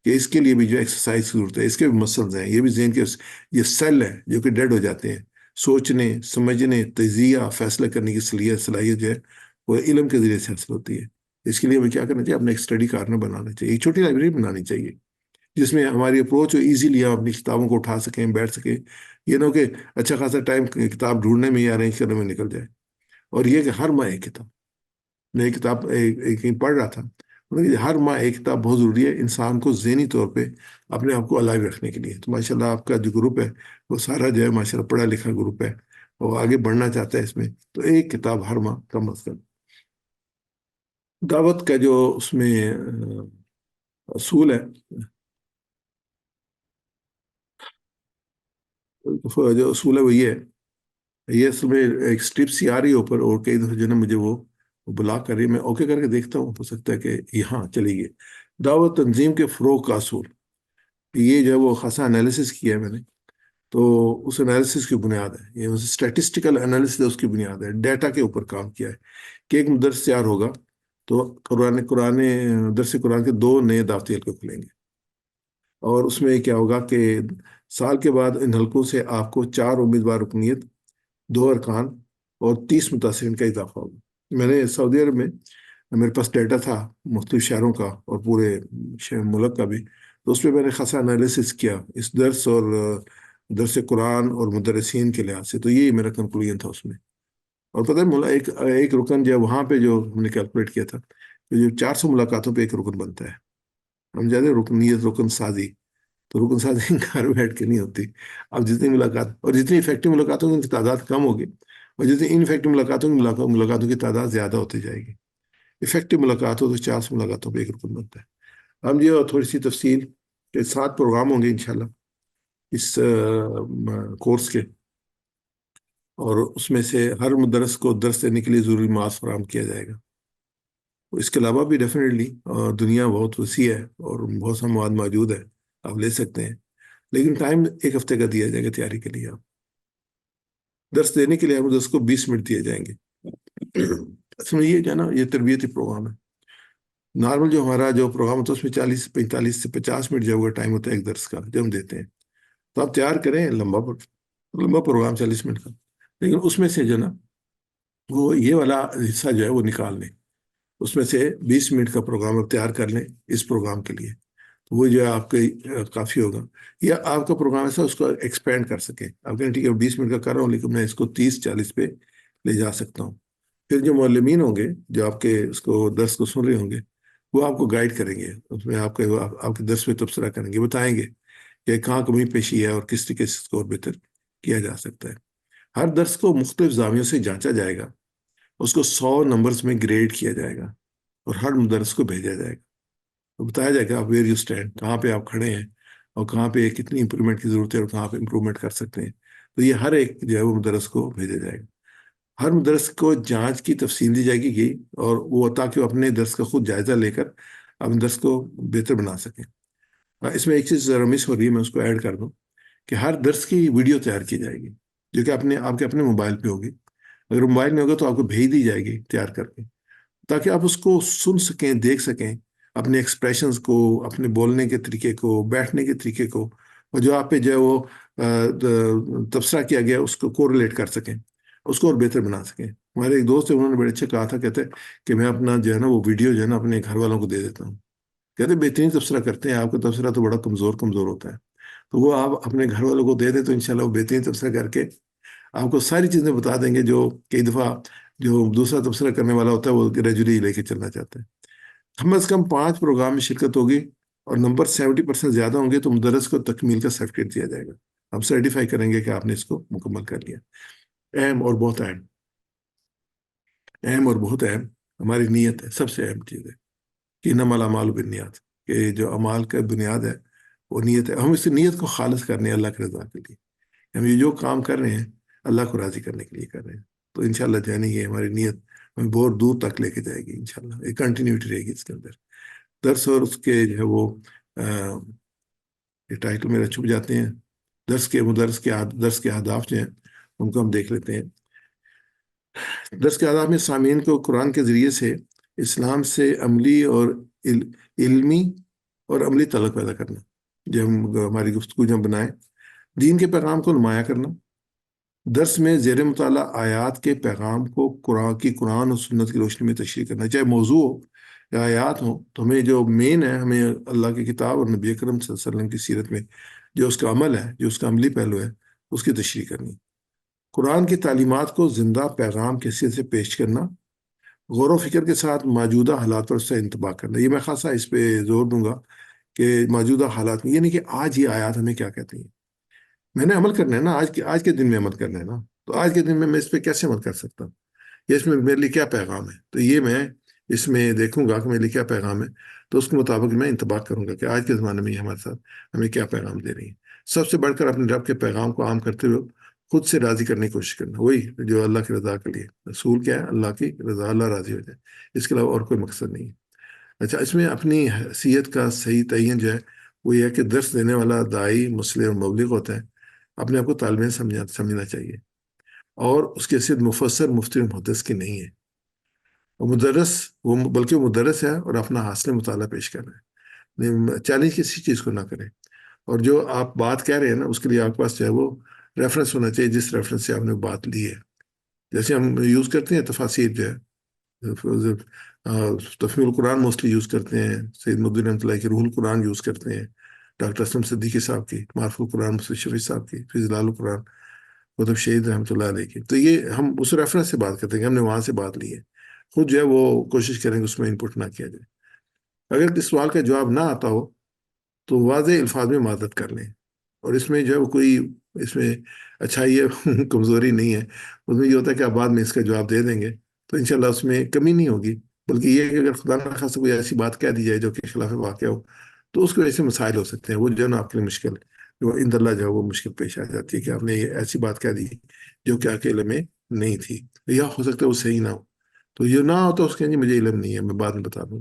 کہ اس کے لیے بھی جو ایکسرسائز کی ضرورت ہے، اس کے بھی مسلز ہیں، یہ بھی ذہن کے یہ سیل ہیں جو کہ ڈیڈ ہو جاتے ہیں، سوچنے، سمجھنے، تجزیہ، فیصلہ کرنے کی صلاحیت جو ہے وہ علم کے ذریعے سے حاصل ہوتی ہے۔ اس کے لیے ہمیں کیا کرنا چاہیے؟ اپنا ایک اسٹڈی کارنر بنانا چاہیے، ایک چھوٹی لائبریری بنانی چاہیے جس میں ہماری اپروچ ہو، ایزیلی ہم اپنی کتابوں کو اٹھا سکیں، بیٹھ سکیں، یہ نہ ہو کہ اچھا خاصا ٹائم کتاب ڈھونڈنے میں یا ارینج کرنے میں نکل جائے۔ اور یہ کہ ہر ماہ ایک کتاب، میں ایک کتاب کہیں پڑھ رہا تھا، ہر ماہ ایک کتاب بہت ضروری ہے انسان کو ذہنی طور پہ اپنے آپ کو الائیو رکھنے کے لیے۔ تو ماشاءاللہ آپ کا جو گروپ ہے وہ سارا جو ہے ماشاءاللہ پڑھا لکھا گروپ ہے، وہ آگے بڑھنا چاہتا ہے اس میں، تو ایک کتاب ہر ماہ کم از کم۔ دعوت کا جو اس میں اصول ہے، جو اصول ہے وہ یہ ہے، یہ اصل میں ایک اسٹرپ سی آ رہی ہے اوپر، اور کئی دفعہ جو ہے نا مجھے وہ بلا کر رہی ہے، میں اوکے کر کے دیکھتا ہوں، ہو سکتا ہے کہ یہاں چلی گئی۔ دعوت تنظیم کے فروغ کا اصول، یہ جو ہے وہ خاصا انالیسس کیا ہے میں نے، تو اس انالیسس کی بنیاد ہے، یہ اسٹیٹسٹیکل انالیسس اس کی بنیاد ہے، ڈیٹا کے اوپر کام کیا ہے کہ ایک مدرس تیار ہوگا تو قرآن درس قرآن کے 2 نئے دعوتی حلقے کھلیں گے، اور اس میں کیا ہوگا کہ سال کے بعد ان حلقوں سے آپ کو 4 امیدوار رکنیت، 2 ارکان اور 30 متاثرین کا اضافہ ہوگا۔ میں نے سعودی عرب میں میرے پاس ڈیٹا تھا مختلف شہروں کا اور پورے ملک کا بھی، تو اس پہ میں نے خاصا انالیسس کیا اس درس اور درس قرآن اور مدرسین کے لحاظ سے، تو یہی میرا کنکلوژن تھا اس میں۔ اور پتہ ہے ایک ایک رکن جو وہاں پہ جو ہم نے کیلکولیٹ کیا تھا کہ جو 400 ملاقاتوں پہ ایک رکن بنتا ہے، ہم جاتے ہیں رکنیت رکن سازی، تو رکن سازی گھر بیٹھ کے نہیں ہوتی۔ اب جتنی ملاقات اور جتنی افیکٹو ملاقاتوں کی تعداد کم ہوگی، اور جتنی ان افیکٹو ملاقاتوں کی تعداد زیادہ ہوتی جائے گی۔ افیکٹو ملاقات ہو تو 400 ملاقاتوں پہ ایک رکن بنتا ہے۔ ہم یہ تھوڑی سی تفصیل کے 7 پروگرام ہوں گے انشاءاللہ اس کورس کے، اور اس میں سے ہر مدرس کو درس دینے کے لیے ضروری ماس فراہم کیا جائے گا۔ اس کے علاوہ بھی ڈیفینیٹلی دنیا بہت وسیع ہے اور بہت سا مواد موجود ہے، آپ لے سکتے ہیں، لیکن ٹائم ایک ہفتے کا دیا جائے گا تیاری کے لیے۔ آپ درس دینے کے لیے ہم درس کو 20 منٹ دیے جائیں گے۔ اصل میں یہ جو ہے نا، یہ تربیتی پروگرام ہے۔ نارمل جو ہمارا جو پروگرام ہوتا ہے اس میں 45 سے 50 منٹ جو ٹائم ہوتا ہے ایک درس کا جو ہم دیتے ہیں، تو آپ تیار کریں لمبا پروگرام 40 منٹ کا، لیکن اس میں سے جو نا وہ یہ والا حصہ جو ہے وہ نکال لیں، اس میں سے 20 منٹ کا پروگرام آپ تیار کر لیں اس پروگرام کے لیے، تو وہ جو ہے آپ کے کافی ہوگا۔ یا آپ کا پروگرام ایسا اس کو ایکسپینڈ کر سکیں، آپ کہیں ٹھیک ہے 20 منٹ کا کر رہا ہوں لیکن میں اس کو 30-40 پہ لے جا سکتا ہوں۔ پھر جو معلمین ہوں گے جو آپ کے اس کو درس کو سن رہے ہوں گے، وہ آپ کو گائیڈ کریں گے، اس میں آپ کے درس میں تبصرہ کریں گے، بتائیں گے کہ کہاں کمی پیشی ہے اور کس طریقے سے اس کو اور بہتر کیا جا سکتا ہے۔ ہر درس کو مختلف زاویوں سے جانچا جائے گا، اس کو 100 نمبرز میں گریڈ کیا جائے گا اور ہر مدرس کو بھیجا جائے گا، تو بتایا جائے گا آپ ویئر یو اسٹینڈ، کہاں پہ آپ کھڑے ہیں اور کہاں پہ کتنی امپرومنٹ کی ضرورت ہے اور کہاں پہ امپرومنٹ کر سکتے ہیں۔ تو یہ ہر ایک جو ہے وہ مدرس کو بھیجا جائے گا۔ ہر مدرس کو جانچ کی تفصیل دی جائے گی اور وہ تاکہ وہ اپنے درس کا خود جائزہ لے کر اپنے درس کو بہتر بنا سکیں۔ اس میں ایک چیز ذرا مس ہو رہی ہے، میں اس کو ایڈ کر دوں کہ ہر درس کی ویڈیو تیار کی جائے گی جو کہ آپ کے اپنے موبائل پہ ہوگی۔ اگر موبائل میں ہوگا تو آپ کو بھیج دی جائے گی تیار کر کے، تاکہ آپ اس کو سن سکیں، دیکھ سکیں، اپنے ایکسپریشنز کو، اپنے بولنے کے طریقے کو، بیٹھنے کے طریقے کو، اور جو آپ پہ جو ہے وہ تبصرہ کیا گیا اس کو کوریلیٹ کر سکیں، اس کو اور بہتر بنا سکیں۔ ہمارے ایک دوست ہیں، انہوں نے بڑے اچھے کہا تھا، کہتے کہ میں اپنا جو ہے نا وہ ویڈیو جو ہے نا اپنے گھر والوں کو دے دیتا ہوں، کہتے بہترین تبصرہ کرتے ہیں، آپ کا تبصرہ تو بڑا کمزور ہوتا ہے، تو وہ آپ اپنے گھر والوں کو دے دیں تو انشاءاللہ وہ بہترین تبصرہ کر کے آپ کو ساری چیزیں بتا دیں گے جو کئی دفعہ جو دوسرا تبصرہ کرنے والا ہوتا ہے وہ گریجولی لے کے چلنا چاہتا ہے۔ کم از کم 5 پروگرام میں شرکت ہوگی اور نمبر 70% زیادہ ہوں گے تو مدرس کو تکمیل کا سرٹیفکیٹ دیا جائے گا، ہم سرٹیفائی کریں گے کہ آپ نے اس کو مکمل کر لیا۔ اہم اور بہت اہم ہماری نیت ہے، سب سے اہم چیز ہے کہ انما الاعمال بالنیات، کہ جو اعمال کا بنیاد ہے وہ نیت ہے، ہم اس نیت کو خالص کرنے ہیں اللہ کی رضا کے لیے، ہم یہ جو کام کر رہے ہیں اللہ کو راضی کرنے کے لیے کر رہے ہیں، تو انشاءاللہ جانے یہ ہماری نیت ہمیں بہت دور تک لے کے جائے گی انشاءاللہ، ایک کنٹینیوٹی رہے گی اس کے اندر۔ درس اور اس کے جو ہے وہ یہ ٹائٹل میرا چھپ جاتے ہیں، درس کے اہداف جو ہیں ان کو ہم دیکھ لیتے ہیں۔ درس کے آداب میں سامعین کو قرآن کے ذریعے سے اسلام سے عملی اور علمی اور عملی تعلق پیدا کرنا، جب ہماری گفتگو جب بنائیں، دین کے پیغام کو نمایاں کرنا، درس میں زیر مطالعہ آیات کے پیغام کو قرآن اور سنت کی روشنی میں تشریح کرنا، چاہے موضوع ہو یا آیات ہو، تو ہمیں جو مین ہے، ہمیں اللہ کی کتاب اور نبی اکرم صلی اللہ علیہ وسلم کی سیرت میں جو اس کا عمل ہے، جو اس کا عملی پہلو ہے، اس کی تشریح کرنی، قرآن کی تعلیمات کو زندہ پیغام کی حیثیت سے پیش کرنا، غور و فکر کے ساتھ موجودہ حالات پر اس سے انتباہ کرنا۔ یہ میں خاصا اس پہ زور دوں گا کہ موجودہ حالات میں، یہ نہیں کہ آج یہ آیات ہمیں کیا کہتی ہیں، میں نے عمل کرنا ہے نا، آج کے دن میں عمل کرنا ہے نا، تو آج کے دن میں اس پہ کیسے عمل کر سکتا ہوں، یا اس میں میرے لیے کیا پیغام ہے، تو یہ میں اس میں دیکھوں گا کہ میرے لیے کیا پیغام ہے، تو اس کے مطابق میں انتباہ کروں گا کہ آج کے زمانے میں یہ ہمارے ساتھ ہمیں کیا پیغام دے رہی ہے۔ سب سے بڑھ کر اپنے رب کے پیغام کو عام کرتے ہوئے خود سے راضی کرنے کی کوشش کرنا، وہی جو اللہ کی رضا کے لیے رسول کیا ہے، اللہ کی رضا، اللہ راضی ہو جائے، اس کے علاوہ اور کوئی مقصد نہیں ہے۔ اچھا، اس میں اپنی حیثیت کا صحیح تعین جو ہے وہ یہ ہے کہ درس دینے والا داعی، مصلح اور مبلغ ہوتا ہے، اپنے آپ کو طالب علم سمجھنا چاہیے، اور اس کی حیثیت مفسر، مفتی اور محدث کی نہیں ہے، بلکہ وہ مدرس ہے اور اپنا حاصل مطالعہ پیش کر رہا ہے، چیلنج کسی چیز کو نہ کریں، اور جو آپ بات کہہ رہے ہیں نا اس کے لیے آپ کے پاس جو ہے وہ ریفرنس ہونا چاہیے، جس ریفرنس سے آپ نے بات لی ہے، جیسے ہم یوز کرتے ہیں تفاسیر جو ہے، تفہیم القرآن موسٹلی یوز کرتے ہیں، سید مدعو رحمۃ اللہ کی روح القرآن یوز کرتے ہیں، ڈاکٹر اسلم صدیقی صاحب کی معرف القرآن، مفتی شفیع صاحب کی فضلال القرآن، مطلب شہید رحمۃ اللہ علیہ کی. تو یہ ہم اس ریفرنس سے بات کرتے ہیں کہ ہم نے وہاں سے بات لی ہے. خود جو ہے وہ کوشش کریں گے اس میں انپٹ نہ کیا جائے. اگر اس سوال کا جواب نہ آتا ہو تو واضح الفاظ میں معذرت کر لیں. اور اس میں جو ہے وہ کوئی اس میں اچھائی ہے کمزوری نہیں ہے. اس میں یہ ہوتا ہے کہ آپ بعد میں اس کا جواب دے دیں گے تو انشاءاللہ اس میں کمی نہیں ہوگی، بلکہ یہ ہے کہ اگر خدا نہ خواستہ کوئی ایسی بات کہہ دی جائے جو کہ خلاف واقع ہو تو اس کے وجہ سے مسائل ہو سکتے ہیں. وہ جو ہے نا آپ کے لیے مشکل، جو اند اللہ جو ہے وہ مشکل پیش آ جاتی ہے کہ آپ نے یہ ایسی بات کہہ دی جو کہ آپ کے علم میں نہیں تھی، یا ہو سکتا ہے وہ صحیح نہ ہو. تو یہ نہ ہو تو اس کے جی مجھے علم نہیں ہے، میں بعد میں بتا دوں گا.